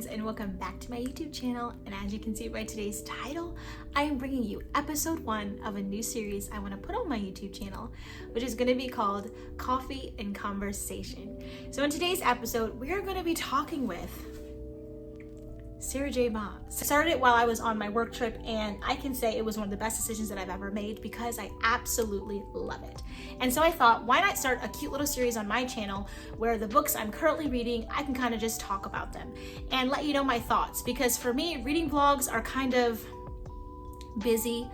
friends, and welcome back to my YouTube channel. And as you can see by today's title, I am bringing you episode 1 of a new series I want to put on my YouTube channel, which is going to be called Coffee and Conversation. So in today's episode, we are going to be talking with Sarah J. Maas. I started it while I was on my work trip, and I can say it was one of the best decisions that I've ever made because I absolutely love it. And so I thought, why not start a cute little series on my channel where the books I'm currently reading, I can kind of just talk about them and let you know my thoughts. Because for me, reading vlogs are kind of busy.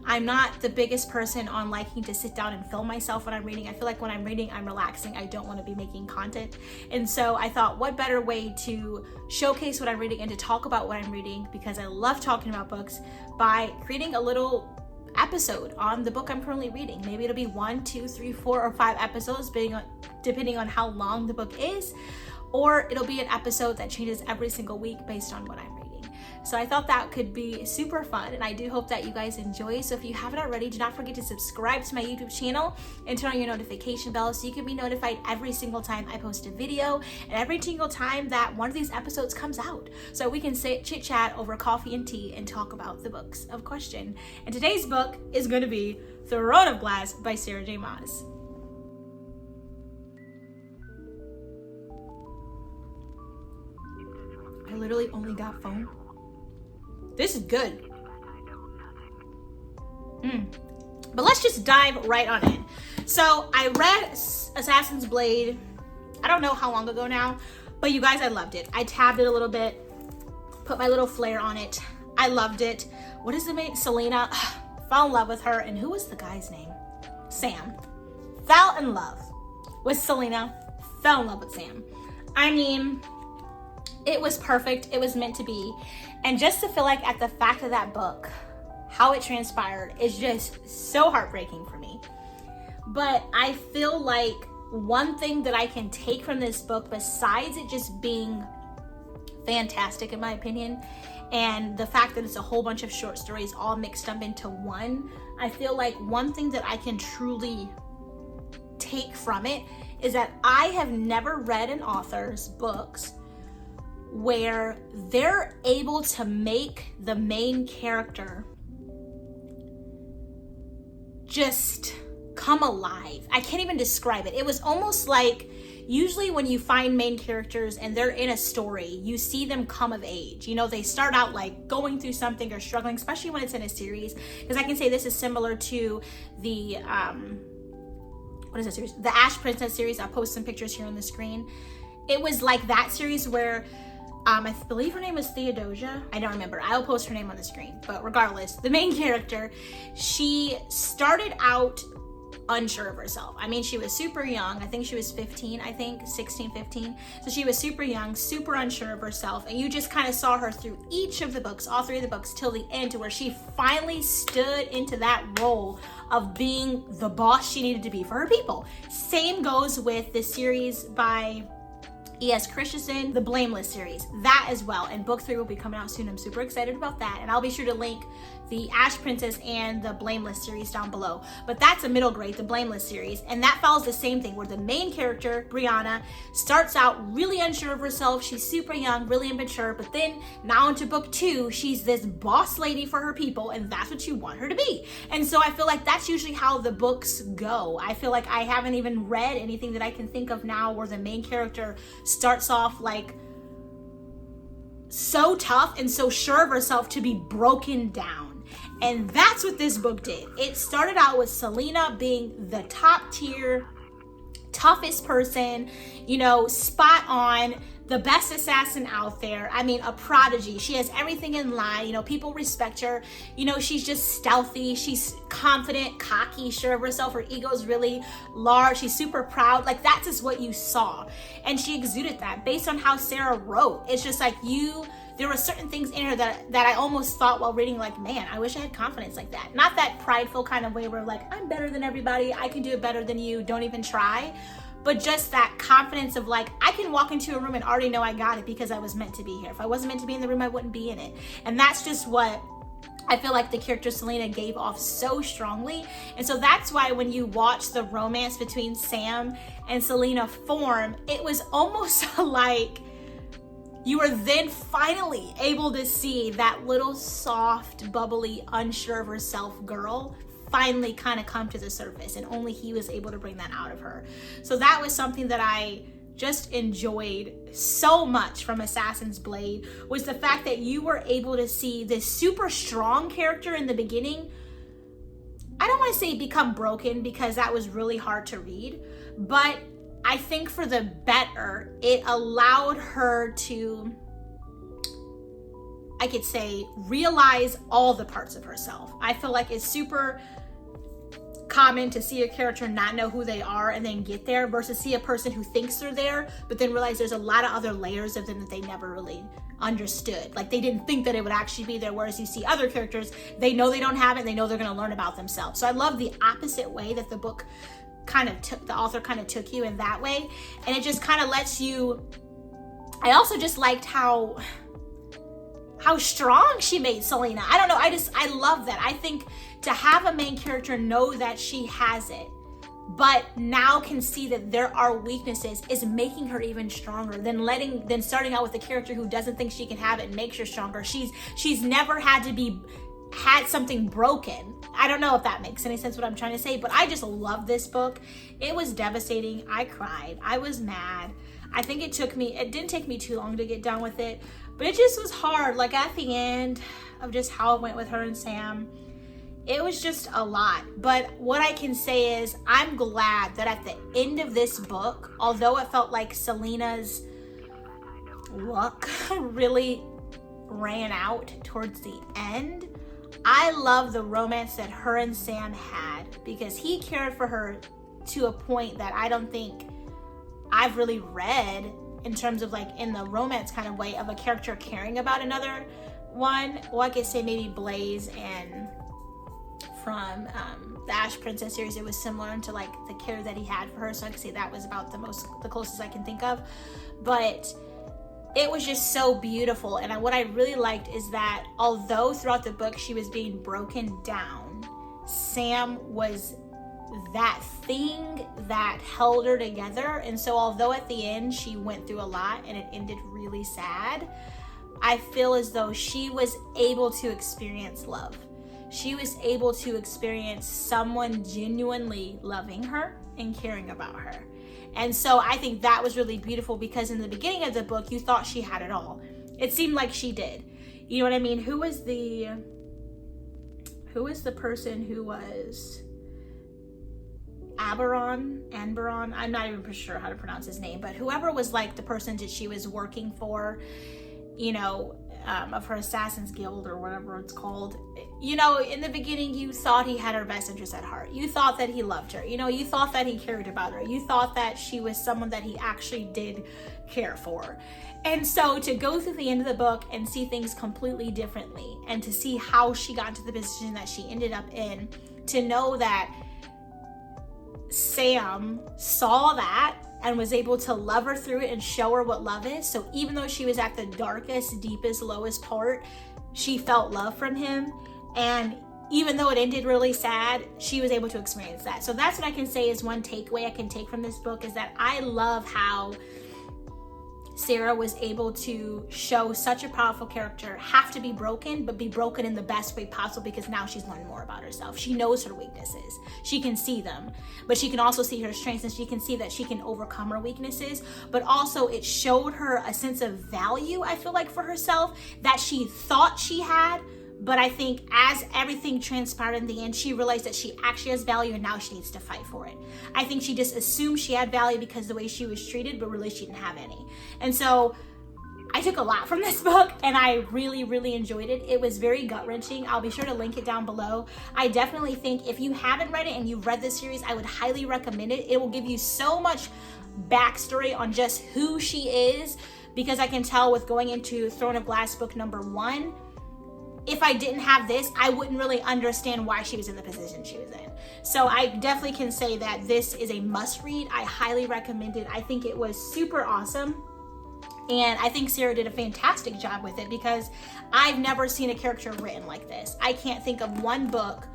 I'm not the biggest person on liking to sit down and film myself when I'm reading. I feel like when I'm reading, I'm relaxing. I don't want to be making content. And so I thought, what better way to showcase what I'm reading and to talk about what I'm reading, because I love talking about books, by creating a little episode on the book I'm currently reading. Maybe it'll be 1, 2, 3, 4, or 5 episodes, depending on how long the book is, or it'll be an episode that changes every single week based on what I'm reading. So I thought that could be super fun, and I do hope that you guys enjoy. So if you haven't already, do not forget to subscribe to my YouTube channel and turn on your notification bell so you can be notified every single time I post a video and every single time that one of these episodes comes out, so we can sit chit chat over coffee and tea and talk about the books of question. And today's book is going to be Throne of Glass by Sarah J. Maas. I literally only got phone. This is good. But let's just dive right on in. So I read Assassin's Blade, I don't know how long ago now, but you guys, I loved it. I tabbed it a little bit, put my little flair on it. I loved it. What is the name? Selena. Fell in love with her. And who was the guy's name? Sam. Fell in love with Selena. Fell in love with Sam. I mean, it was perfect. It was meant to be. And just to feel like at the fact of that book, how it transpired is just so heartbreaking for me. But I feel like one thing that I can take from this book, besides it just being fantastic in my opinion, and the fact that it's a whole bunch of short stories all mixed up into one, I feel like one thing that I can truly take from it is that I have never read an author's books where they're able to make the main character just come alive. I can't even describe it. It was almost like, usually when you find main characters and they're in a story, you see them come of age. You know, they start out like going through something or struggling, especially when it's in a series. Because I can say this is similar to the, what is that series? The Ash Princess series. I'll post some pictures here on the screen. It was like that series where I believe her name was Theodosia. I don't remember. I'll post her name on the screen. But regardless, the main character, she started out unsure of herself. I mean, she was super young. I think she was 15, 16, 15. So she was super young, super unsure of herself. And you just kind of saw her through each of the books, all 3 of the books, till the end, to where she finally stood into that role of being the boss she needed to be for her people. Same goes with the series by E.S. Christensen, the Blameless series, that as well. And book 3 will be coming out soon. I'm super excited about that. And I'll be sure to link the Ash Princess and the Blameless series down below. But that's a middle grade, the Blameless series. And that follows the same thing, where the main character, Brianna, starts out really unsure of herself. She's super young, really immature. But then now into book 2, she's this boss lady for her people. And that's what you want her to be. And so I feel like that's usually how the books go. I feel like I haven't even read anything that I can think of now where the main character starts off like so tough and so sure of herself to be broken down. And that's what this book did. It started out with Selena being the top tier, toughest person, you know, spot on, the best assassin out there. I mean, a prodigy. She has everything in line. You know, people respect her. You know, she's just stealthy. She's confident, cocky, sure of herself. Her ego's really large. She's super proud. Like, that's just what you saw. And she exuded that based on how Sarah wrote. It's just like there were certain things in her that I almost thought while reading, like, man, I wish I had confidence like that. Not that prideful kind of way where like, I'm better than everybody. I can do it better than you. Don't even try. But just that confidence of like, I can walk into a room and already know I got it because I was meant to be here. If I wasn't meant to be in the room, I wouldn't be in it. And that's just what I feel like the character Selena gave off so strongly. And so that's why when you watch the romance between Sam and Selena form, it was almost like you are then finally able to see that little soft, bubbly, unsure of herself girl finally kind of come to the surface, and only he was able to bring that out of her. So that was something that I just enjoyed so much from Assassin's Blade, was the fact that you were able to see this super strong character in the beginning. I don't want to say become broken, because that was really hard to read, but I think for the better, it allowed her to, I could say, realize all the parts of herself. I feel like it's super common to see a character not know who they are and then get there, versus see a person who thinks they're there but then realize there's a lot of other layers of them that they never really understood. Like, they didn't think that it would actually be there, whereas you see other characters, they know they don't have it, and they know they're going to learn about themselves. So I love the opposite way that the book kind of took, the author kind of took you in that way, and it just kind of lets you. I also just liked how strong she made Selena. I don't know, I love that. I think to have a main character know that she has it, but now can see that there are weaknesses, is making her even stronger than starting out with a character who doesn't think she can have it and makes her stronger. She's never had something broken. I don't know if that makes any sense what I'm trying to say, but I just love this book. It was devastating. I cried. I was mad. I think it didn't take me too long to get done with it, but it just was hard. Like, at the end of just how it went with her and Sam, it was just a lot. But what I can say is I'm glad that at the end of this book, although it felt like Selena's luck really ran out towards the end, I love the romance that her and Sam had, because he cared for her to a point that I don't think I've really read in terms of, like, in the romance kind of way of a character caring about another one. Well, I could say maybe Blaze and from the Ash Princess series, it was similar to, like, the care that he had for her. So I could say that was about the closest I can think of. But it was just so beautiful. And what I really liked is that although throughout the book she was being broken down, Sam was that thing that held her together. And so although at the end she went through a lot and it ended really sad, I feel as though she was able to experience love. She was able to experience someone genuinely loving her and caring about her. And so I think that was really beautiful, because in the beginning of the book, you thought she had it all. It seemed like she did. You know what I mean? Who was the person who was Anbaron? I'm not even sure how to pronounce his name, but whoever was, like, the person that she was working for, you know, of her Assassin's Guild or whatever it's called. You know, in the beginning, you thought he had her best interest at heart. You thought that he loved her. You know, you thought that he cared about her. You thought that she was someone that he actually did care for. And so to go through the end of the book and see things completely differently, and to see how she got to the position that she ended up in, to know that Sam saw that and was able to love her through it and show her what love is. So even though she was at the darkest, deepest, lowest part, she felt love from him. And even though it ended really sad, she was able to experience that. So that's what I can say is one takeaway I can take from this book, is that I love how Sarah was able to show such a powerful character have to be broken, but be broken in the best way possible, because now she's learned more about herself. She knows her weaknesses. She can see them, but she can also see her strengths, and she can see that she can overcome her weaknesses. But also it showed her a sense of value, I feel like, for herself that she thought she had. But I think as everything transpired in the end, she realized that she actually has value, and now she needs to fight for it. I think she just assumed she had value because of the way she was treated, but really she didn't have any. And so I took a lot from this book, and I really, really enjoyed it. It was very gut-wrenching. I'll be sure to link it down below. I definitely think if you haven't read it and you've read this series, I would highly recommend it. It will give you so much backstory on just who she is, because I can tell with going into Throne of Glass book number 1, if I didn't have this, I wouldn't really understand why she was in the position she was in. So I definitely can say that this is a must read. I highly recommend it. I think it was super awesome. And I think Sarah did a fantastic job with it, because I've never seen a character written like this. I can't think of one book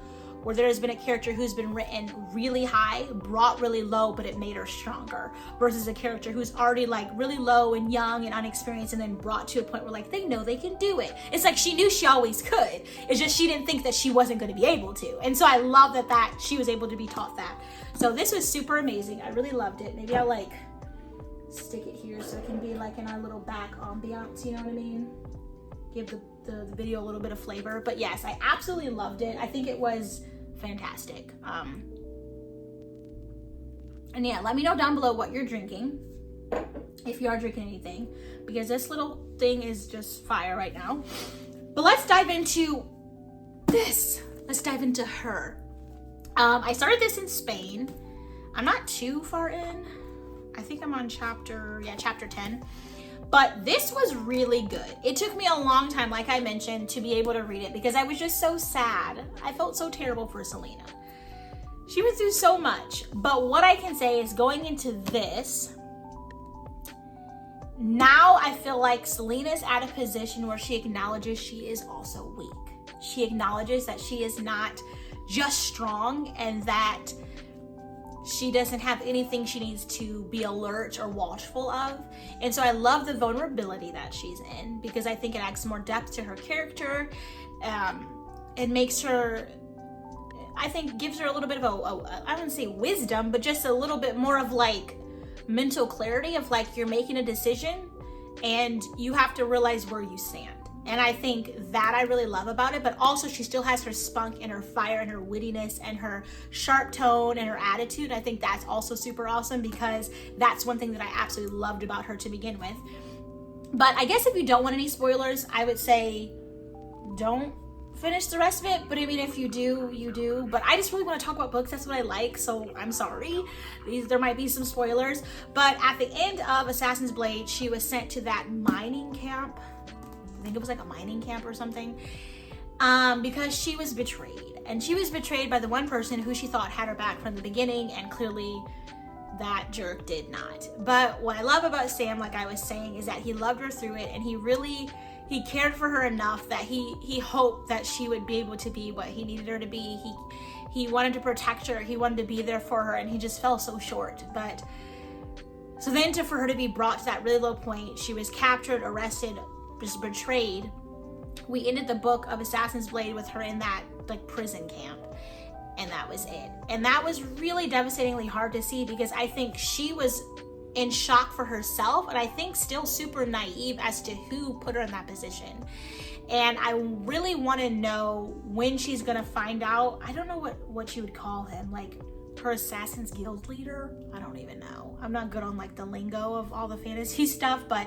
where there's been a character who's been written really high, brought really low, but it made her stronger, versus a character who's already like really low and young and unexperienced and then brought to a point where like they know they can do it. It's like she knew she always could. It's just she didn't think that she wasn't going to be able to. And so I love that she was able to be taught that. So this was super amazing. I really loved it. Maybe I'll like stick it here so it can be like in our little back ambiance, you know what I mean? Give the video a little bit of flavor. But yes, I absolutely loved it. I think it was fantastic. And yeah, let me know down below what you're drinking, if you are drinking anything, because this little thing is just fire right now. But let's dive into this. Let's dive into her. I started this in Spain. I'm not too far in. I think I'm on chapter 10. But this was really good. It took me a long time, like I mentioned, to be able to read it because I was just so sad. I felt so terrible for Selena. She went through so much. But what I can say is going into this, now I feel like Selena's at a position where she acknowledges she is also weak. She acknowledges that she is not just strong and that she doesn't have anything she needs to be alert or watchful of. And so I love the vulnerability that she's in because I think it adds more depth to her character. It makes her, I think gives her a little bit of I wouldn't say wisdom, but just a little bit more of like mental clarity of like you're making a decision and you have to realize where you stand. And I think that I really love about it, but also she still has her spunk and her fire and her wittiness and her sharp tone and her attitude. I think that's also super awesome because that's one thing that I absolutely loved about her to begin with. But I guess if you don't want any spoilers, I would say don't finish the rest of it. But I mean, if you do, you do. But I just really want to talk about books. That's what I like. So I'm sorry. There might be some spoilers. But at the end of Assassin's Blade, she was sent to that mining camp. I think it was like a mining camp or something, because she was betrayed. And she was betrayed by the one person who she thought had her back from the beginning, and clearly that jerk did not. But what I love about Sam, like I was saying, is that he loved her through it, and he cared for her enough that he hoped that she would be able to be what he needed her to be. He wanted to protect her, he wanted to be there for her, and he just fell so short. But so then for her to be brought to that really low point, she was captured, arrested, just betrayed. We ended the book of Assassin's Blade with her in that like prison camp, and that was it. And that was really devastatingly hard to see because I think she was in shock for herself, and I think still super naive as to who put her in that position. And I really want to know when she's gonna find out. I don't know what you would call him, like her Assassin's Guild leader. I don't even know. I'm not good on like the lingo of all the fantasy stuff, but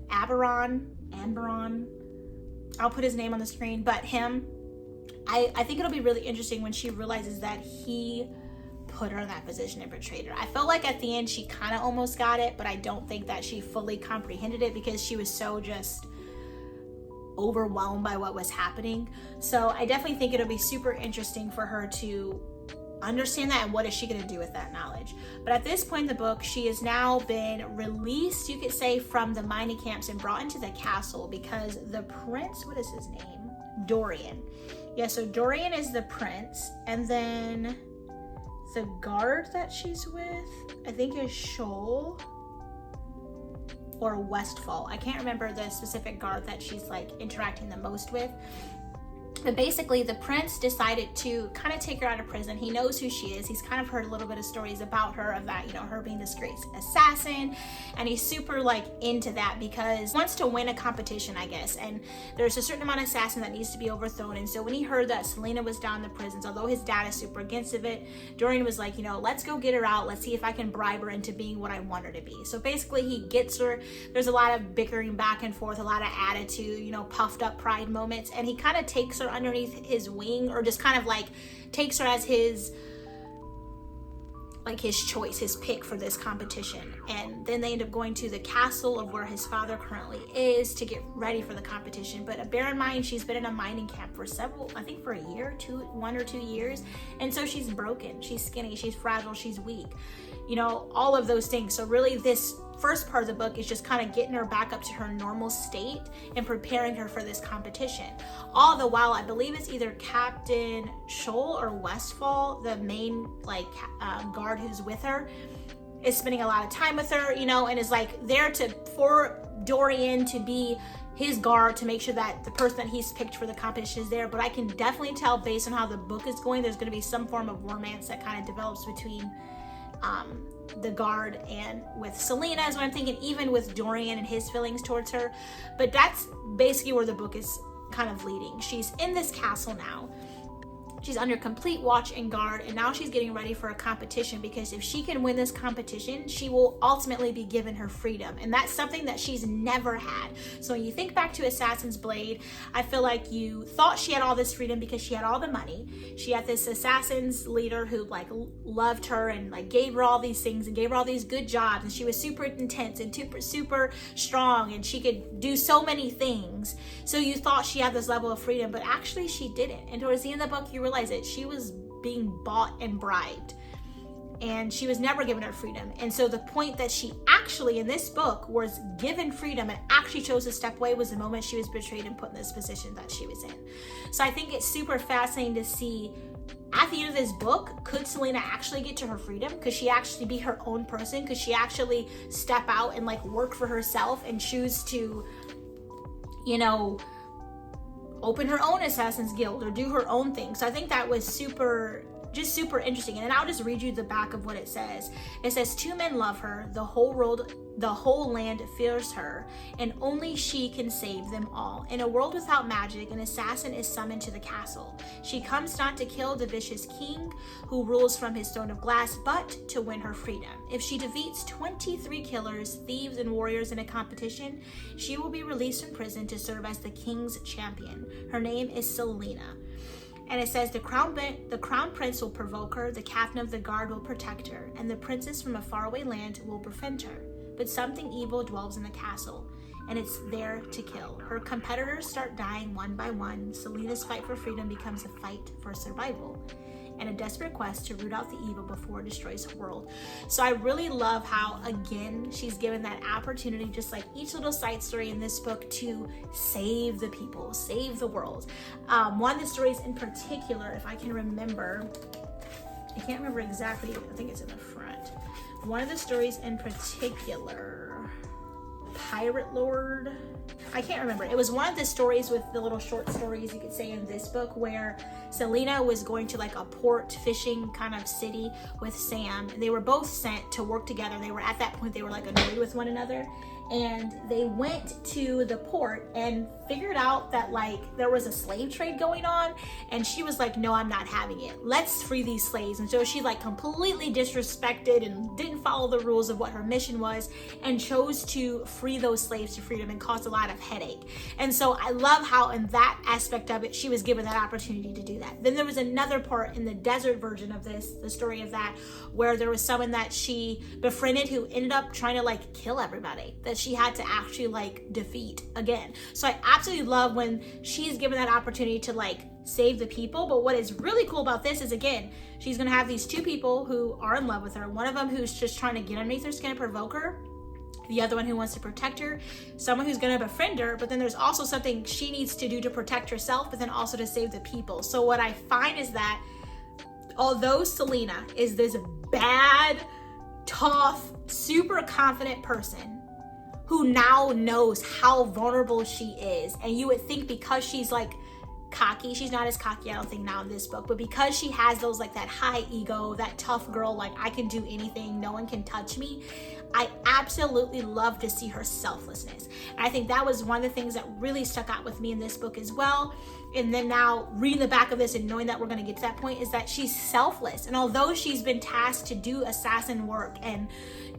Anbaron, I'll put his name on the screen, but him, I think it'll be really interesting when she realizes that he put her in that position and betrayed her. I felt like at the end she kind of almost got it, but I don't think that she fully comprehended it because she was so just overwhelmed by what was happening. So I definitely think it'll be super interesting for her to understand that and what is she going to do with that knowledge. But at this point in the book, she has now been released, you could say, from the mining camps and brought into the castle because the prince, what is his name? Dorian. Yeah, so Dorian is the prince, and then the guard that she's with, I think is Shoal or Westfall. I can't remember the specific guard that she's like interacting the most with. But basically the prince decided to kind of take her out of prison. He knows who she is. He's kind of heard a little bit of stories about her, of that, you know, her being this great assassin, and he's super like into that because he wants to win a competition, I guess, and there's a certain amount of assassin that needs to be overthrown. And so when he heard that Selena was down in the prisons, although his dad is super against of it, Dorian was like, you know, let's go get her out. Let's see if I can bribe her into being what I want her to be. So basically he gets her. There's a lot of bickering back and forth, a lot of attitude, you know, puffed up pride moments, and he kind of takes her underneath his wing, or just kind of like takes her as his choice, his pick for this competition. And then they end up going to the castle of where his father currently is to get ready for the competition. But bear in mind, she's been in a mining camp for I think for a year, 1 or 2 years, and so she's broken, she's skinny, she's fragile, she's weak, you know, all of those things. So really this first part of the book is just kind of getting her back up to her normal state and preparing her for this competition. All the while, I believe it's either Captain Scholl or Westfall, the main guard who's with her, is spending a lot of time with her, and is like there for Dorian to be his guard to make sure that the person that he's picked for the competition is there. But I can definitely tell based on how the book is going, there's going to be some form of romance that kind of develops between the guard and with Selena is what I'm thinking, even with Dorian and his feelings towards her. But that's basically where the book is kind of leading. She's in this castle now. She's under complete watch and guard, and now she's getting ready for a competition, because if she can win this competition, she will ultimately be given her freedom, and that's something that she's never had. So when you think back to Assassin's Blade, I feel like you thought she had all this freedom because she had all the money. She had this assassin's leader who loved her and gave her all these things and gave her all these good jobs, and she was super intense and super strong, and she could do so many things. So you thought she had this level of freedom, but actually she didn't. And towards the end of the book, you realize that she was being bought and bribed, and she was never given her freedom. And so the point that she actually in this book was given freedom and actually chose to step away was the moment she was betrayed and put in this position that she was in. So I think it's super fascinating to see at the end of this book, could Selena actually get to her freedom? Could she actually be her own person? Could she actually step out and work for herself and choose to, open her own Assassin's Guild or do her own thing? So I think that was super interesting. And then I'll just read you the back of what it says. It says, 2 men love her, the whole land fears her, and only she can save them all. In a world without magic, an assassin is summoned to the castle. She comes not to kill the vicious king who rules from his throne of glass, but to win her freedom. If she defeats 23 killers, thieves, and warriors in a competition, she will be released from prison to serve as the king's champion. Her name is Selena. And it says, the crown prince will provoke her, the captain of the guard will protect her, and the princess from a faraway land will befriend her. But something evil dwells in the castle, and it's there to kill. Her competitors start dying one by one. Selena's fight for freedom becomes a fight for survival, and a desperate quest to root out the evil before it destroys her world. So I really love how, again, she's given that opportunity, just like each little side story in this book, to save the people, save the world. One of the stories in particular, if I can remember, I can't remember exactly, I think it's in the front. One of the stories in particular, Pirate Lord, I can't remember. It was one of the stories with the little short stories, you could say, in this book, where Selena was going to a port fishing kind of city with Sam, and they were both sent to work together. They were at that point, they were annoyed with one another, and they went to the port and figured out that there was a slave trade going on, and she was like, no, I'm not having it. Let's free these slaves. And so she completely disrespected and didn't follow the rules of what her mission was, and chose to free those slaves to freedom, and caused a lot of headache. And so I love how in that aspect of it, she was given that opportunity to do that. Then there was another part in the desert version of this, the story of that, where there was someone that she befriended who ended up trying to kill everybody, that she had to actually defeat again. So I absolutely love when she's given that opportunity to save the people. But what is really cool about this is, again, she's gonna have these 2 people who are in love with her. One of them who's just trying to get underneath her skin and provoke her, the other one who wants to protect her, someone who's going to befriend her, but then there's also something she needs to do to protect herself, but then also to save the people. So what I find is that although Selena is this bad, tough, super confident person who now knows how vulnerable she is, and you would think because she's cocky, she's not as cocky, I don't think, now in this book, but because she has those that high ego, that tough girl, I can do anything, no one can touch me, I absolutely love to see her selflessness. And I think that was one of the things that really stuck out with me in this book as well. And then now reading the back of this and knowing that we're going to get to that point, is that she's selfless. And although she's been tasked to do assassin work and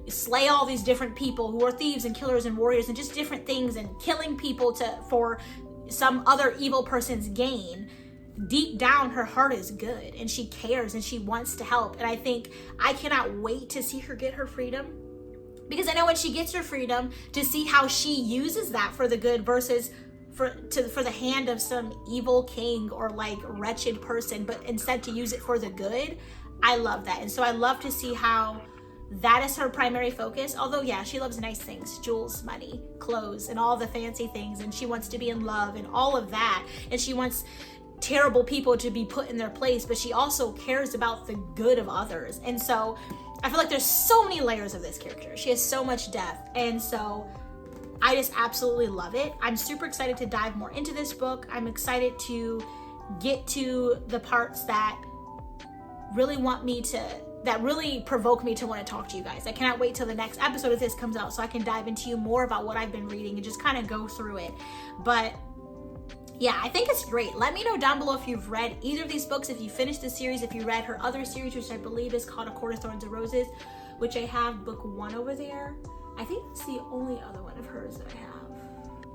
slay all these different people who are thieves and killers and warriors and just different things, and killing people for some other evil person's gain, deep down her heart is good, and she cares, and she wants to help. And I think I cannot wait to see her get her freedom, because I know when she gets her freedom, to see how she uses that for the good versus for the hand of some evil king or wretched person, but instead to use it for the good. I love that. And so I love to see how that is her primary focus. Although, yeah, she loves nice things, jewels, money, clothes, and all the fancy things. And she wants to be in love and all of that. And she wants terrible people to be put in their place, but she also cares about the good of others. And so I feel like there's so many layers of this character. She has so much depth. And so I just absolutely love it. I'm super excited to dive more into this book. I'm excited to get to the parts that really provoke me to want to talk to you guys. I cannot wait till the next episode of this comes out so I can dive into you more about what I've been reading and just kind of go through it. But yeah, I think it's great. Let me know down below if you've read either of these books, if you finished the series, if you read her other series, which I believe is called A Court of Thorns and Roses, which I have book 1 over there. I think it's the only other one of hers that I have.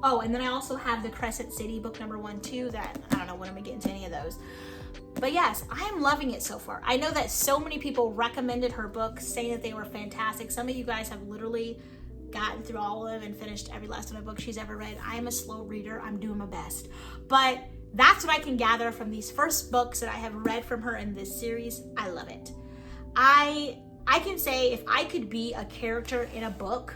Oh, and then I also have the Crescent City book number 1 too, that I don't know when I'm gonna get into any of those. But yes, I am loving it so far. I know that so many people recommended her books, saying that they were fantastic. Some of you guys have literally gotten through all of them and finished every last one of the books she's ever read. I am a slow reader. I'm doing my best. But that's what I can gather from these first books that I have read from her in this series. I love it. I can say if I could be a character in a book,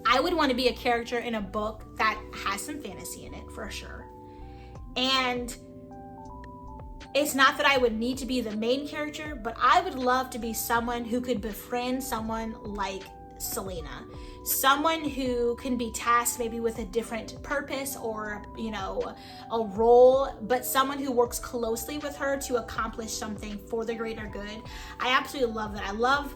I would want to be a character in a book that has some fantasy in it for sure. And it's not that I would need to be the main character, but I would love to be someone who could befriend someone like Selena. Someone who can be tasked maybe with a different purpose or, a role, but someone who works closely with her to accomplish something for the greater good. I absolutely love that. I love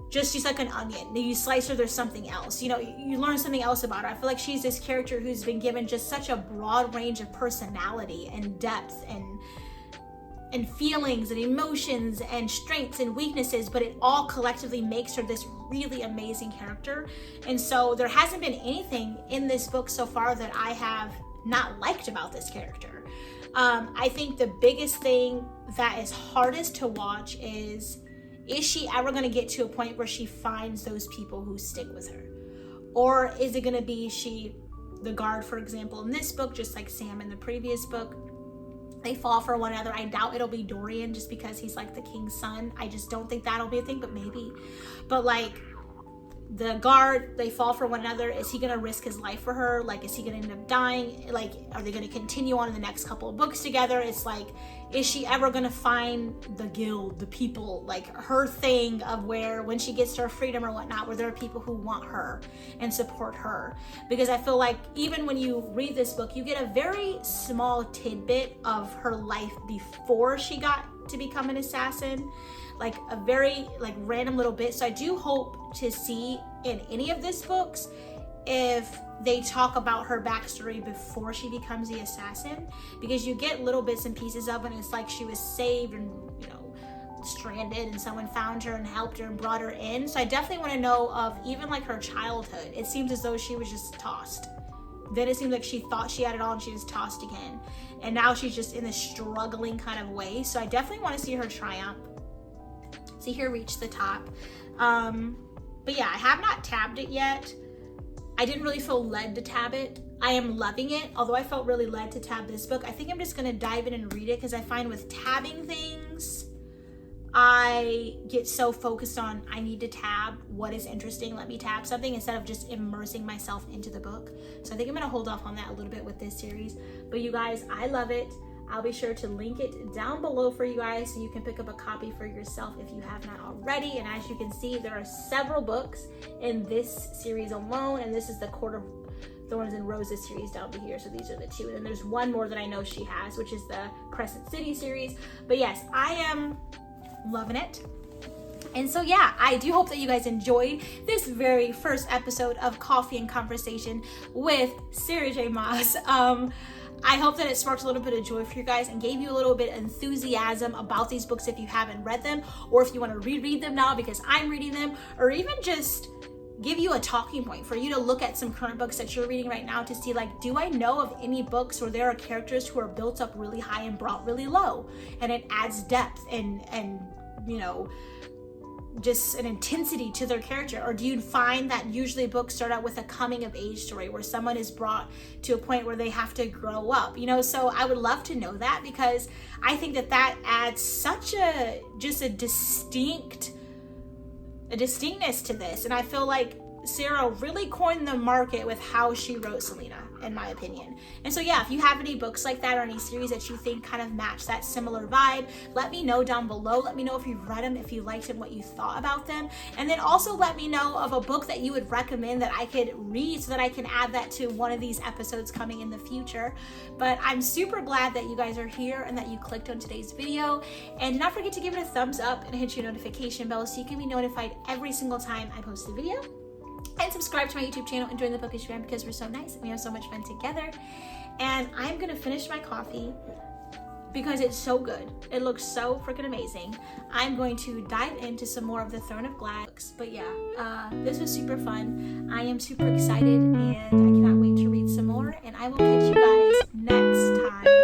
just like an onion. You slice her, there's something else. You learn something else about her. I feel like she's this character who's been given just such a broad range of personality and depth and feelings and emotions and strengths and weaknesses, but it all collectively makes her this really amazing character. And so there hasn't been anything in this book so far that I have not liked about this character. I think the biggest thing that is hardest to watch is she ever going to get to a point where she finds those people who stick with her? Or is it going to be the guard, for example, in this book, just like Sam in the previous book, they fall for one another. I doubt it'll be Dorian just because he's like the king's son. I just don't think that'll be a thing, but maybe. But like the guard, they fall for one another. Is he gonna risk his life for her? Like, is he gonna end up dying? Like, are they gonna continue on in the next couple of books together? It's like, is she ever gonna find the guild, the people, like her thing of where when she gets to her freedom or whatnot, where there are people who want her and support her? Because I feel like even when you read this book, you get a very small tidbit of her life before she got to become an assassin, like a very random little bit. So I do hope to see in any of these books if they talk about her backstory before she becomes the assassin, because you get little bits and pieces of it, and it's like she was saved and stranded and someone found her and helped her and brought her in. So I definitely want to know of even like her childhood. It seems as though she was just tossed. Then it seems like she thought she had it all and she was tossed again. And now she's just in this struggling kind of way. So I definitely want to see her triumph, see her reach the top. But yeah, I have not tabbed it yet. I didn't really feel led to tab it. I am loving it, although I felt really led to tab this book. I think I'm just gonna dive in and read it, because I find with tabbing things, I get so focused on I need to tab what is interesting, let me tab something, instead of just immersing myself into the book. So I think I'm gonna hold off on that a little bit with this series. But you guys, I love it. I'll be sure to link it down below for you guys so you can pick up a copy for yourself if you have not already. And as you can see, there are several books in this series alone, and this is the Court of Thorns and Roses series down here. So these are the two, and then there's one more that I know she has, which is the Crescent City series. But yes, I am loving it. And so yeah, I do hope that you guys enjoyed this very first episode of Coffee and Conversation with Sarah J. Maas. I hope that it sparked a little bit of joy for you guys and gave you a little bit of enthusiasm about these books if you haven't read them, or if you want to reread them now because I'm reading them, or even just give you a talking point for you to look at some current books that you're reading right now to see, like, do I know of any books where there are characters who are built up really high and brought really low, and it adds depth and just an intensity to their character? Or do you find that usually books start out with a coming of age story where someone is brought to a point where they have to grow up, so I would love to know that, because I think that adds such a distinct a distinctness to this, and I feel like Sarah really coined the market with how she wrote Selena, in my opinion. And so yeah, if you have any books like that or any series that you think kind of match that similar vibe, let me know down below. Let me know if you've read them, if you liked them, what you thought about them. And then also let me know of a book that you would recommend that I could read so that I can add that to one of these episodes coming in the future. But I'm super glad that you guys are here and that you clicked on today's video. And do not forget to give it a thumbs up and hit your notification bell so you can be notified every single time I post a video. And subscribe to my YouTube channel and join the Bookish fam because we're so nice and we have so much fun together. And I'm gonna finish my coffee because it's so good. It looks so freaking amazing. I'm going to dive into some more of the Throne of Glass books. But yeah, this was super fun. I am super excited and I cannot wait to read some more. And I will catch you guys next time.